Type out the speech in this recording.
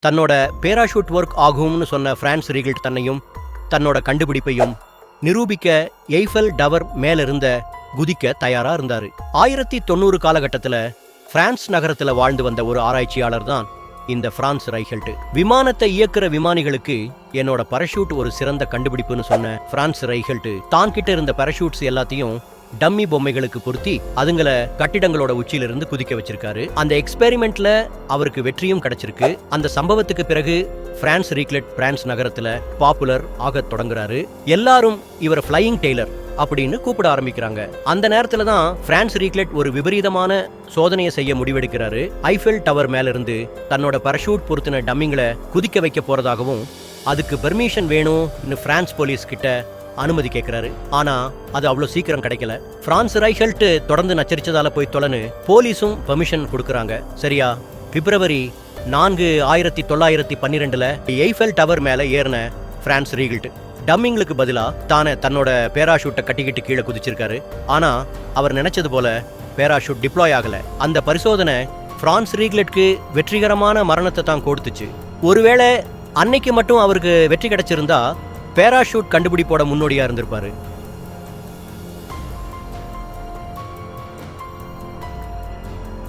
தன்னோட parachute work ஆகும்னு சொன்ன பிரான்ஸ் ரீகல்ட் தன்னையும் தன்னோட கண்டுபிடிப்பையும் நிரூபிக்க எய்ஃபெல் டவர் மேலிருந்த குதிக்க தயாரா இருந்தாரு. 1990 காலகட்டத்துல பிரான்ஸ் நகரத்துல வாழ்ந்து வந்த ஒரு ஆராய்ச்சியாளர் தான் இந்த பிரான்ஸ் ரைகல்ட். விமானத்தை இயக்குற விமானிகளுக்கு என்னோட பரஷூட் ஒரு சிறந்த கண்டுபிடிப்புன்னு சொன்ன பிரான்ஸ் ரைகல்ட் தான் கிட்ட இருந்த பரஷூட்ஸ் எல்லாத்தையும் டம்மி பொம்மைகளுக்கு பொருத்தி அதுங்களை கட்டிடங்களோட உச்சியிலிருந்து குதிக்க வச்சிருக்காரு. அந்த எக்ஸ்பெரிமெண்ட்ல அவருக்கு வெற்றியும் கிடைச்சிருக்கு. அந்த சம்பவத்துக்கு பிறகு பிரான்ஸ் ரீக்லெட் பிரான்ஸ் நகரத்துல பாப்புலர் ஆக தொடங்குறாரு. எல்லாரும் இவர் ஃப்ளையிங் டெய்லர் அப்படின்னு கூப்பிட ஆரம்பிக்கிறாங்க. அந்த நேரத்துல தான் பிரான்ஸ் ரீக்லெட் ஒரு விபரீதமான சோதனையை செய்ய முடிவெடுக்கிறாரு. ஐஃபெல் டவர் மேல இருந்து தன்னோட பரஷூட் பொருத்தின டம்மிங்களை குதிக்க வைக்க போறதாகவும் அதுக்கு பெர்மிஷன் வேணும்னு பிரான்ஸ் போலீஸ் கிட்ட அனுமதி கேட்கிறாரு. ஆனா அது அவ்வளவு சீக்கிரம் கிடைக்கல. பிரான்ஸ் ரைகல்ட் தொடர்ந்து நச்சரிச்சதால போய் தொலைன்னு போலீஸும் பெர்மிஷன் கொடுக்கறாங்க. சரியா பிப்ரவரி 4, 1912 எய்ஃபெல் டவர் மேல ஏறின பிரான்ஸ் ரீகல்ட் டம்மிங்களுக்கு பதிலா தன்னோட பேராஷூட்டை கட்டிக்கிட்டு கீழே குதிச்சிருக்காரு. ஆனா அவர் நினைச்சது போல பேராஷூட் டிப்ளாய் ஆகல. அந்த பரிசோதனை பிரான்ஸ் ரீகல்ட்க்கு வெற்றிகரமான மரணத்தை தான் கொடுத்துச்சு. ஒருவேளை அன்னைக்கு மட்டும் அவருக்கு வெற்றி கிடைச்சிருந்தா பேராஷூட் கண்டுபிடிப்போட முன்னோடியா இருந்திருப்பாரு.